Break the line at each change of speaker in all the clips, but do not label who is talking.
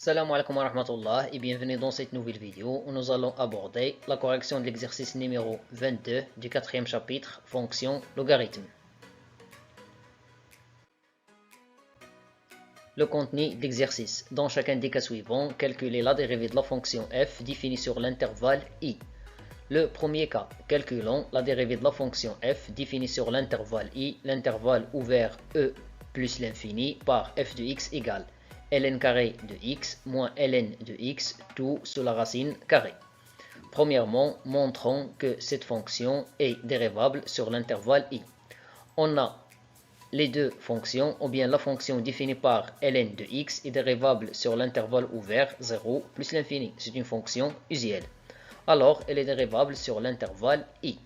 Salam alaikum wa rahmatullah et bienvenue dans cette nouvelle vidéo où nous allons aborder la correction de l'exercice numéro 22 du quatrième chapitre, fonction logarithme. Le contenu d'exercice. Dans chacun des cas suivants, calculez la dérivée de la fonction f définie sur l'intervalle i. Le premier cas, calculons la dérivée de la fonction f définie sur l'intervalle i, l'intervalle ouvert e plus l'infini par f de x égale ln carré de x moins ln de x, tout sous la racine carrée. Premièrement, montrons que cette fonction est dérivable sur l'intervalle i. On a les deux fonctions, ou bien la fonction définie par ln de x est dérivable sur l'intervalle ouvert 0 plus l'infini. C'est une fonction usuelle. Alors, elle est dérivable sur l'intervalle i.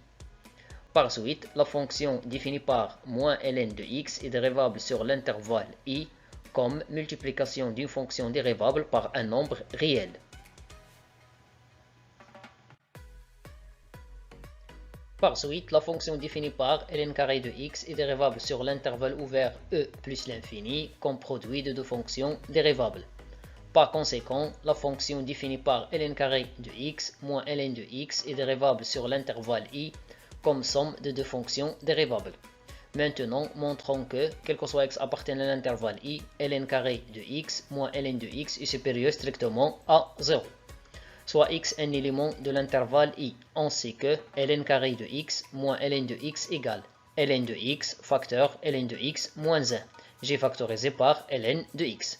Par suite, la fonction définie par moins ln de x est dérivable sur l'intervalle i comme multiplication d'une fonction dérivable par un nombre réel. Par suite, la fonction définie par ln carré de x est dérivable sur l'intervalle ouvert e plus l'infini comme produit de deux fonctions dérivables. Par conséquent, la fonction définie par ln carré de x moins ln de x est dérivable sur l'intervalle i comme somme de deux fonctions dérivables. Maintenant, montrons que, quel que soit x appartenant à l'intervalle i, ln carré de x moins ln de x est supérieur strictement à 0. Soit x un élément de l'intervalle i, on sait que ln carré de x moins ln de x égale ln de x facteur ln de x moins 1. J'ai factorisé par ln de x.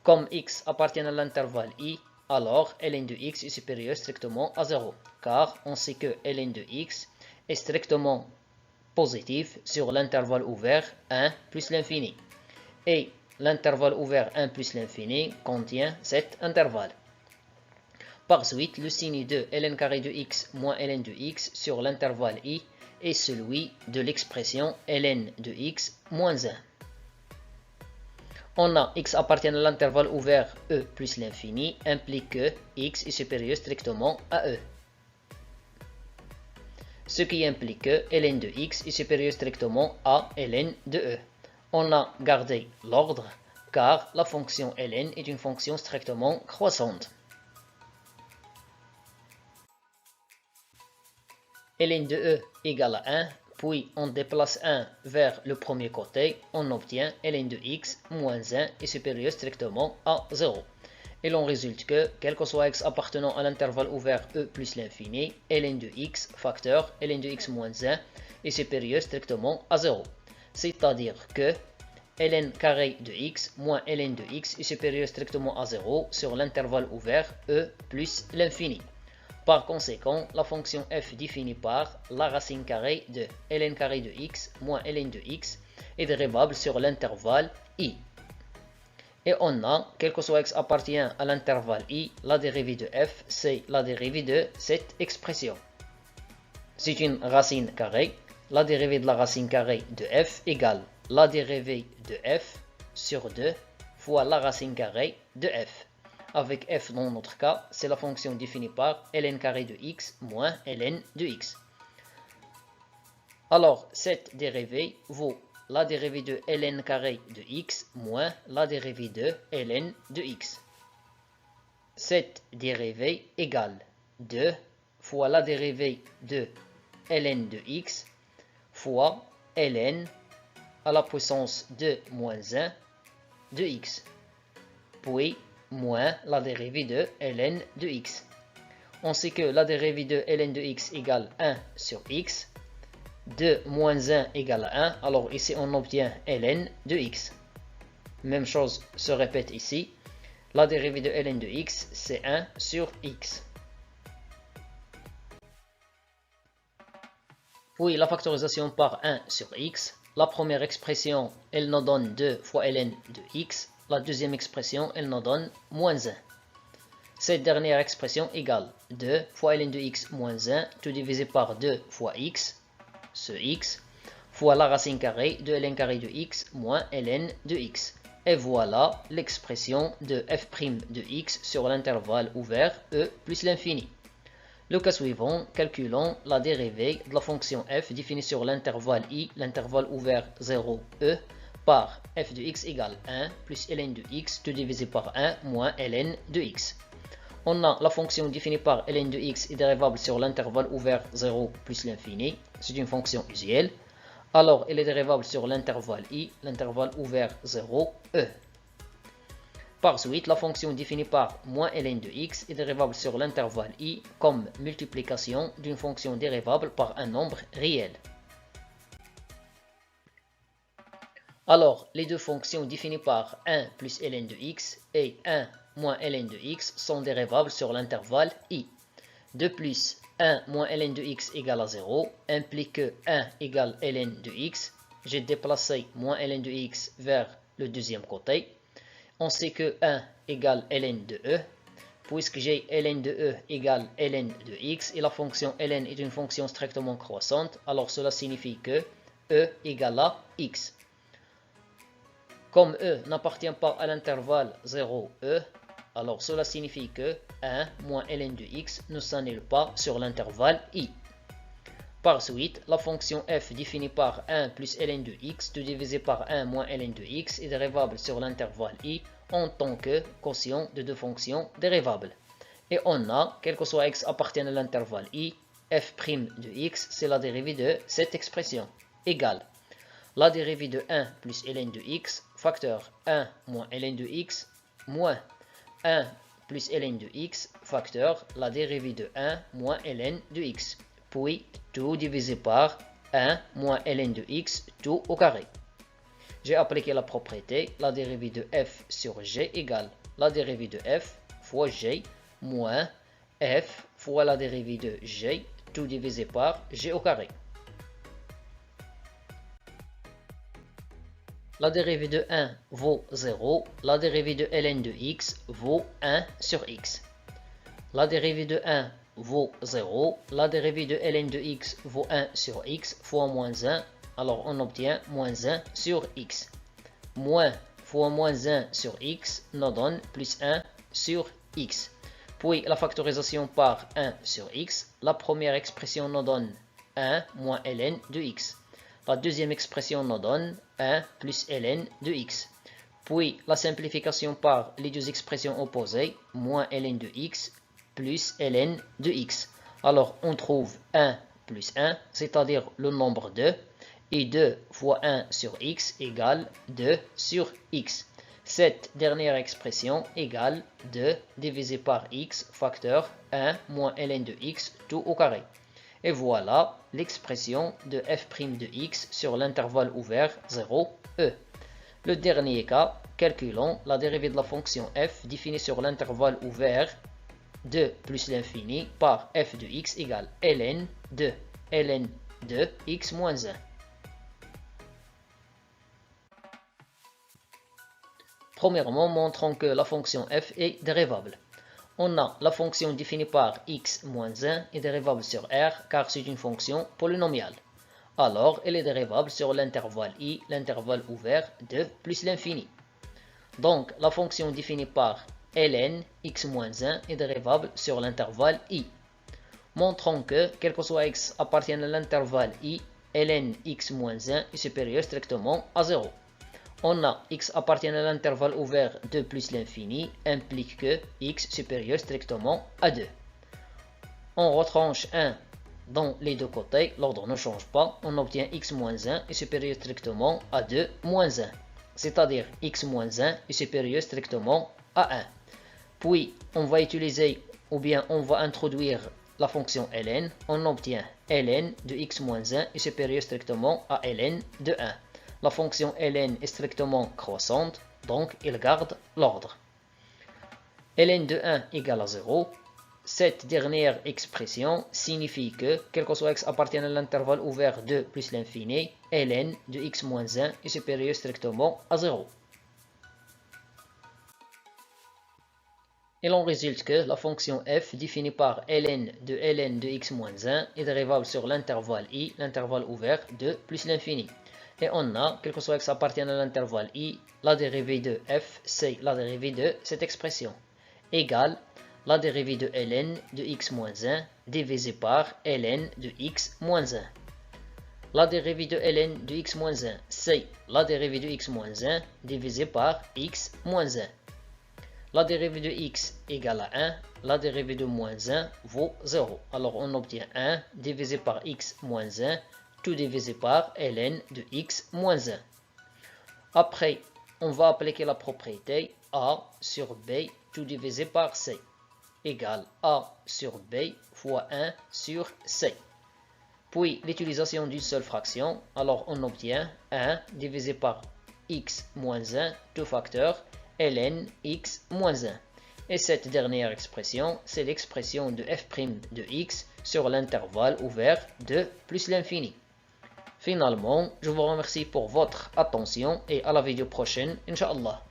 Comme x appartient à l'intervalle i, alors ln de x est supérieur strictement à 0, car on sait que ln de x est strictement positif sur l'intervalle ouvert 1 plus l'infini. Et l'intervalle ouvert 1 plus l'infini contient cet intervalle. Par suite, le signe de ln carré de x moins ln de x sur l'intervalle i est celui de l'expression ln de x moins 1. On a x appartient à l'intervalle ouvert e plus l'infini implique que x est supérieur strictement à e. Ce qui implique que ln de x est supérieur strictement à ln de e. On a gardé l'ordre car la fonction ln est une fonction strictement croissante. Ln de e égale à 1, puis on déplace 1 vers le premier côté, on obtient ln de x moins 1 est supérieur strictement à 0. Et l'on résulte que, quel que soit x appartenant à l'intervalle ouvert e plus l'infini, ln de x facteur ln de x moins 1 est supérieur strictement à 0. C'est-à-dire que ln carré de x moins ln de x est supérieur strictement à 0 sur l'intervalle ouvert e plus l'infini. Par conséquent, la fonction f définie par la racine carrée de ln carré de x moins ln de x est dérivable sur l'intervalle i. Et on a, quel que soit x appartient à l'intervalle i, la dérivée de f, c'est la dérivée de cette expression. C'est une racine carrée. La dérivée de la racine carrée de f égale la dérivée de f sur 2 fois la racine carrée de f. Avec f dans notre cas, c'est la fonction définie par ln carré de x moins ln de x. Alors, cette dérivée vaut la dérivée de ln carré de x moins la dérivée de ln de x. Cette dérivée égale 2 fois la dérivée de ln de x fois ln à la puissance 2 moins 1 de x, puis moins la dérivée de ln de x. On sait que la dérivée de ln de x égale 1 sur x. 2 moins 1 égale à 1, alors ici on obtient ln de x. Même chose se répète ici. La dérivée de ln de x, c'est 1 sur x. Puis la factorisation par 1 sur x. La première expression, elle nous donne 2 fois ln de x. La deuxième expression, elle nous donne moins 1. Cette dernière expression égale 2 fois ln de x moins 1, tout divisé par 2 fois x. Ce x, fois la racine carrée de ln carré de x moins ln de x. Et voilà l'expression de f' de x sur l'intervalle ouvert e plus l'infini. Le cas suivant, calculons la dérivée de la fonction f définie sur l'intervalle i, l'intervalle ouvert 0, e, par f de x égale 1 plus ln de x, tout divisé par 1 moins ln de x. On a la fonction définie par ln de x est dérivable sur l'intervalle ouvert 0 plus l'infini. C'est une fonction usuelle. Alors, elle est dérivable sur l'intervalle i, l'intervalle ouvert 0, e. Par suite, la fonction définie par moins ln de x est dérivable sur l'intervalle i comme multiplication d'une fonction dérivable par un nombre réel. Alors, les deux fonctions définies par 1 plus ln de x et 1 moins ln de x sont dérivables sur l'intervalle i. De plus, 1 moins ln de x égale à 0 implique que 1 égale ln de x. J'ai déplacé moins ln de x vers le deuxième côté. On sait que 1 égale ln de e. Puisque j'ai ln de e égale ln de x et la fonction ln est une fonction strictement croissante, alors cela signifie que e égale à x. Comme e n'appartient pas à l'intervalle 0e, alors cela signifie que 1 moins ln de x ne s'annule pas sur l'intervalle i. Par suite, la fonction f définie par 1 plus ln de x divisé par 1 moins ln de x est dérivable sur l'intervalle i en tant que quotient de deux fonctions dérivables. Et on a, quel que soit x appartient à l'intervalle i, f' de x, c'est la dérivée de cette expression, égale la dérivée de 1 plus ln de x, facteur 1 moins ln de x, moins 1 plus ln de x, facteur la dérivée de 1 moins ln de x, puis tout divisé par 1 moins ln de x, tout au carré. J'ai appliqué la propriété, la dérivée de f sur g égale la dérivée de f fois g moins f fois la dérivée de g, tout divisé par g au carré. La dérivée de 1 vaut 0, la dérivée de ln de x vaut 1 sur x. La dérivée de 1 vaut 0, la dérivée de ln de x vaut 1 sur x fois moins 1, alors on obtient moins 1 sur x. Moins fois moins 1 sur x nous donne plus 1 sur x. Puis la factorisation par 1 sur x, la première expression nous donne 1 moins ln de x. La deuxième expression nous donne 1 plus ln de x. Puis la simplification par les deux expressions opposées, moins ln de x plus ln de x. Alors on trouve 1 plus 1, c'est-à-dire le nombre 2, et 2 fois 1 sur x égale 2 sur x. Cette dernière expression égale 2 divisé par x facteur 1 moins ln de x tout au carré. Et voilà l'expression de f' de x sur l'intervalle ouvert 0, e. Le dernier cas, calculons la dérivée de la fonction f définie sur l'intervalle ouvert 2 plus l'infini par f de x égale ln de x moins 1. Premièrement, montrons que la fonction f est dérivable. On a la fonction définie par x moins 1 est dérivable sur r car c'est une fonction polynomiale. Alors, elle est dérivable sur l'intervalle i, l'intervalle ouvert de plus l'infini. Donc, la fonction définie par ln x moins 1 est dérivable sur l'intervalle i. Montrons que, quel que soit x appartienne à l'intervalle i, ln x moins 1 est supérieur strictement à 0. On a x appartient à l'intervalle ouvert 2 plus l'infini implique que x supérieur strictement à 2. On retranche 1 dans les deux côtés, l'ordre ne change pas, on obtient x moins 1 est supérieur strictement à 2 moins 1, c'est-à-dire x moins 1 est supérieur strictement à 1. Puis on va utiliser ou bien on va introduire la fonction ln, on obtient ln de x moins 1 est supérieur strictement à ln de 1. La fonction ln est strictement croissante, donc il garde l'ordre. ln de 1 égale à 0. Cette dernière expression signifie que, quel que soit x appartient à l'intervalle ouvert 2 plus l'infini, ln de x moins 1 est supérieur strictement à 0. Il en résulte que la fonction f définie par ln de x moins 1 est dérivable sur l'intervalle i, l'intervalle ouvert 2 plus l'infini. Et on a, quel que soit x appartient à l'intervalle i, la dérivée de f, c'est la dérivée de cette expression, égale la dérivée de ln de x moins 1 divisé par ln de x moins 1. La dérivée de ln de x moins 1, c'est la dérivée de x moins 1 divisé par x moins 1. La dérivée de x égale à 1, la dérivée de moins 1 vaut 0. Alors on obtient 1 divisé par x moins 1, tout divisé par ln de x moins 1. Après, on va appliquer la propriété a sur b, tout divisé par c, égale a sur b fois 1 sur c. Puis l'utilisation d'une seule fraction, alors on obtient 1 divisé par x moins 1, tout facteur, ln x moins 1. Et cette dernière expression, c'est l'expression de f' de x sur l'intervalle ouvert de plus l'infini. Finalement, je vous remercie pour votre attention et à la vidéo prochaine, Inch'Allah.